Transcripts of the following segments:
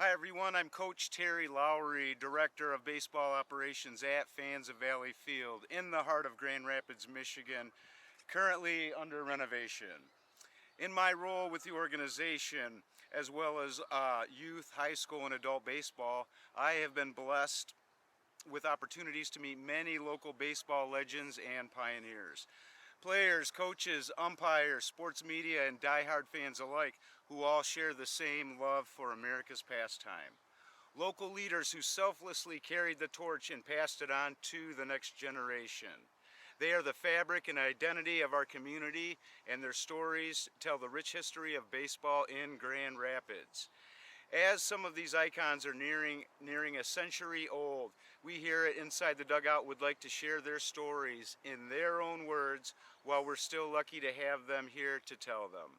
Hi everyone, I'm Coach Terry Lowery, Director of Baseball Operations at Fans of Valley Field in the heart of Grand Rapids, Michigan, currently under renovation. In my role with the organization, as well as youth, high school, and adult baseball, I have been blessed with opportunities to meet many local baseball legends and pioneers. Players, coaches, umpires, sports media, and diehard fans alike who all share the same love for America's pastime. Local leaders who selflessly carried the torch and passed it on to the next generation. They are the fabric and identity of our community, and their stories tell the rich history of baseball in Grand Rapids. As some of these icons are nearing a century old, we here at Inside the Dugout would like to share their stories in their own words while we're still lucky to have them here to tell them.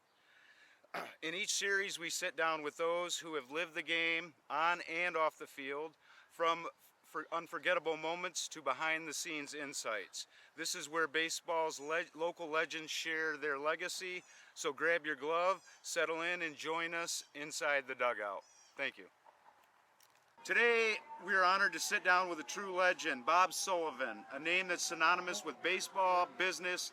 In each series we sit down with those who have lived the game on and off the field, from unforgettable moments to behind the scenes insights. This is where baseball's local legends share their legacy, so grab your glove, settle in, and join us inside the dugout. Thank you. Today we are honored to sit down with a true legend, Bob Sullivan, a name that's synonymous with baseball, business,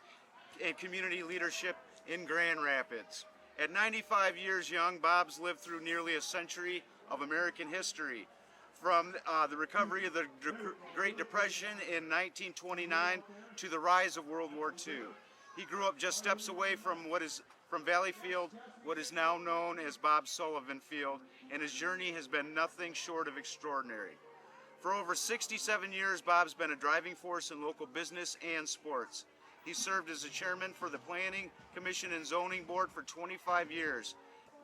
and community leadership in Grand Rapids. At 95 years young, Bob's lived through nearly a century of American history, from the recovery of the Great Depression in 1929 to the rise of World War II. He grew up just steps away from Valley Field, what is now known as Bob Sullivan Field, and his journey has been nothing short of extraordinary. For over 67 years, Bob's been a driving force in local business and sports. He served as the chairman for the Planning Commission and Zoning Board for 25 years.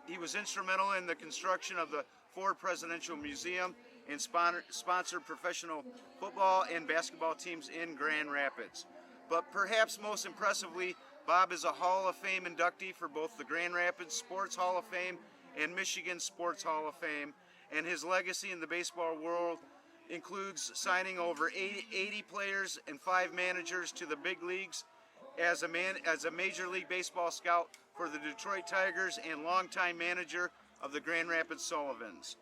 He was instrumental in the construction of the Ford Presidential Museum and sponsored professional football and basketball teams in Grand Rapids. But perhaps most impressively, Bob is a Hall of Fame inductee for both the Grand Rapids Sports Hall of Fame and Michigan Sports Hall of Fame, and his legacy in the baseball world includes signing over 80 players and 5 managers to the big leagues as a Major League Baseball scout for the Detroit Tigers and longtime manager of the Grand Rapids Sullivans.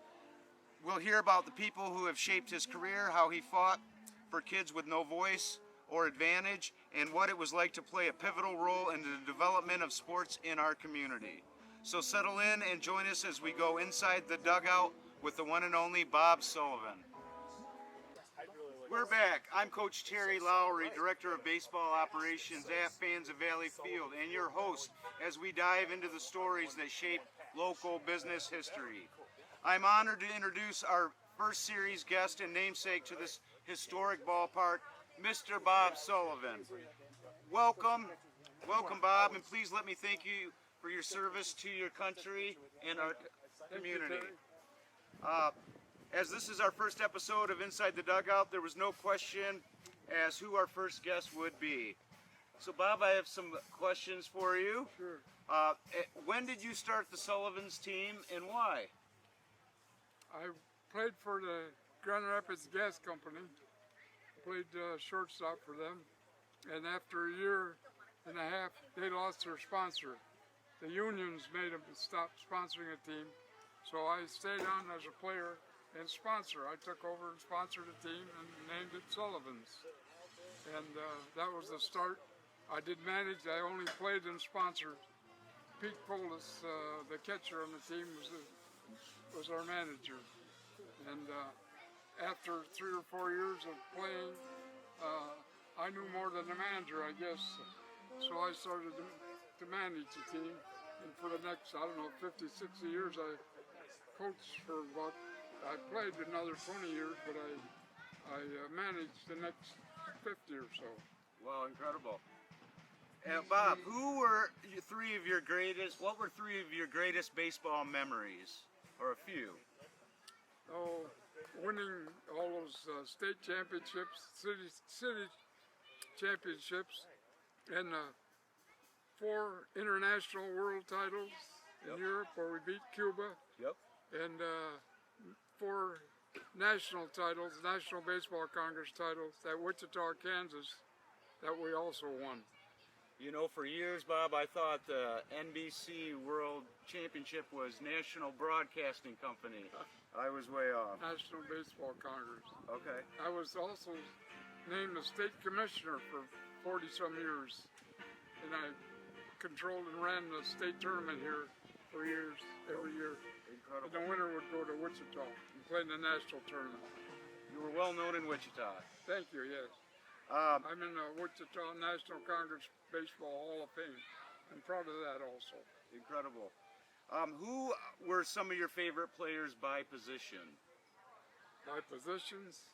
We'll hear about the people who have shaped his career, how he fought for kids with no voice or advantage, and what it was like to play a pivotal role in the development of sports in our community. So settle in and join us as we go inside the dugout with the one and only Bob Sullivan. We're back. I'm Coach Terry Lowery, Director of Baseball Operations at Fans of Valley Field, and your host as we dive into the stories that shape local business history. I'm honored to introduce our first series guest and namesake to this historic ballpark, Mr. Bob Sullivan. Welcome, Bob, and please let me thank you for your service to your country and our community. As this is our first episode of Inside the Dugout, there was no question as who our first guest would be. So Bob, I have some questions for you. Sure. When did you start the Sullivans team and why? I played for the Grand Rapids Gas Company, played shortstop for them, and after a year and a half, they lost their sponsor. The unions made them stop sponsoring a team, so I stayed on as a player and sponsor. I took over and sponsored a team and named it Sullivans, and that was the start. I did manage, I only played and sponsored. Pete Polis, the catcher on the team, was our manager, and after 3 or 4 years of playing, I knew more than the manager, I guess, so I started to manage the team, and for the next, 50, 60 years I coached for about, I played another 20 years, but I managed the next 50 or so. Wow, incredible. And Bob, what were 3 of your greatest baseball memories? Or a few? Oh, winning all those state championships, city championships, and 4 international world titles in Europe where we beat Cuba. Yep. And 4 national titles, National Baseball Congress titles at Wichita, Kansas, that we also won. You know, for years, Bob, I thought the NBC World Championship was National Broadcasting Company. I was way off. National Baseball Congress. Okay. I was also named the state commissioner for 40-some years, and I controlled and ran the state tournament here for years, every year. Incredible. And the winner would go to Wichita and play in the national tournament. You were well known in Wichita. Thank you, yes. I'm in the Wichita National Congress Baseball Hall of Fame. I'm proud of that also. Incredible. Who were some of your favorite players by position? My positions,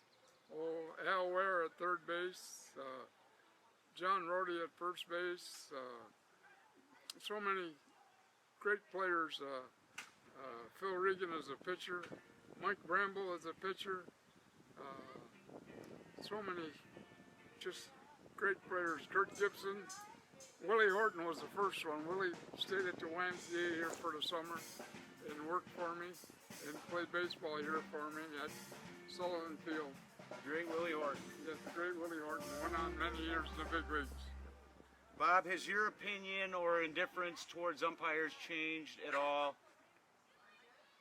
Al Ware at third base, John Rhodey at first base, so many great players. Phil Regan as a pitcher, Mike Bramble as a pitcher, so many just great players. Kurt Gibson, Willie Horton was the first one. Willie stayed at the YMCA here for the summer and worked for me and played baseball here for me at Sullivan Field. Great Willie Horton. Yes, the great Willie Horton. Went on many years in the big leagues. Bob, has your opinion or indifference towards umpires changed at all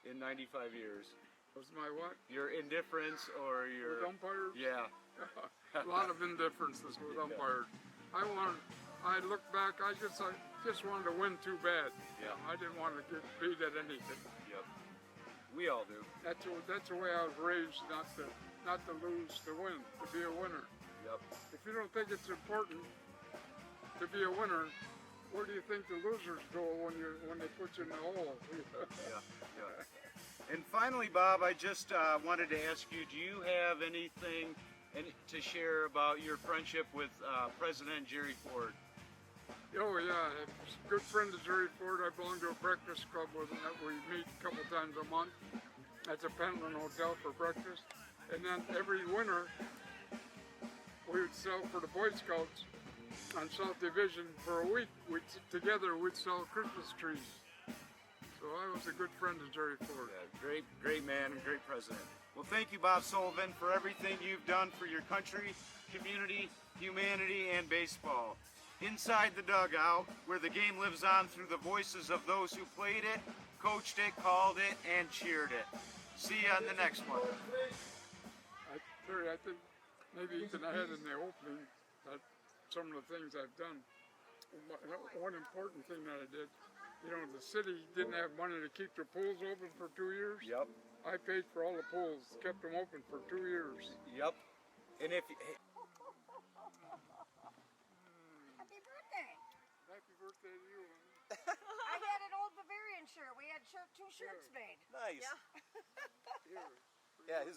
in 95 years? Was my what? Your indifference or your... With umpires? Yeah. A lot of indifferences with umpires. I look back, I just wanted to win too bad. Yeah. I didn't want to get beat at anything. Yep. We all do. That's the way I was raised, not to lose, to win, to be a winner. Yep. If you don't think it's important to be a winner, where do you think the losers go when they put you in the hole? Yeah. Yeah. And finally, Bob, I just wanted to ask you, do you have anything to share about your friendship with President Jerry Ford? Oh yeah, I'm a good friend of Jerry Ford. I belong to a breakfast club with him that we meet a couple times a month at the Pentland Hotel for breakfast. And then every winter, we would sell for the Boy Scouts on South Division for a week. Together we'd sell Christmas trees. So I was a good friend of Jerry Ford. Yeah, great man and great president. Well, thank you, Bob Sullivan, for everything you've done for your country, community, humanity, and baseball. Inside the dugout, where the game lives on through the voices of those who played it, coached it, called it, and cheered it. See you on the next one. Terry, I think maybe even I had in the opening that some of the things I've done. One important thing that I did, you know, the city didn't have money to keep their pools open for 2 years. Yep. I paid for all the pools, kept them open for 2 years. Yep. And if Happy birthday! Happy birthday to you. I had an old Bavarian shirt. We had two shirts made. nice. Yeah. Here. Yeah. His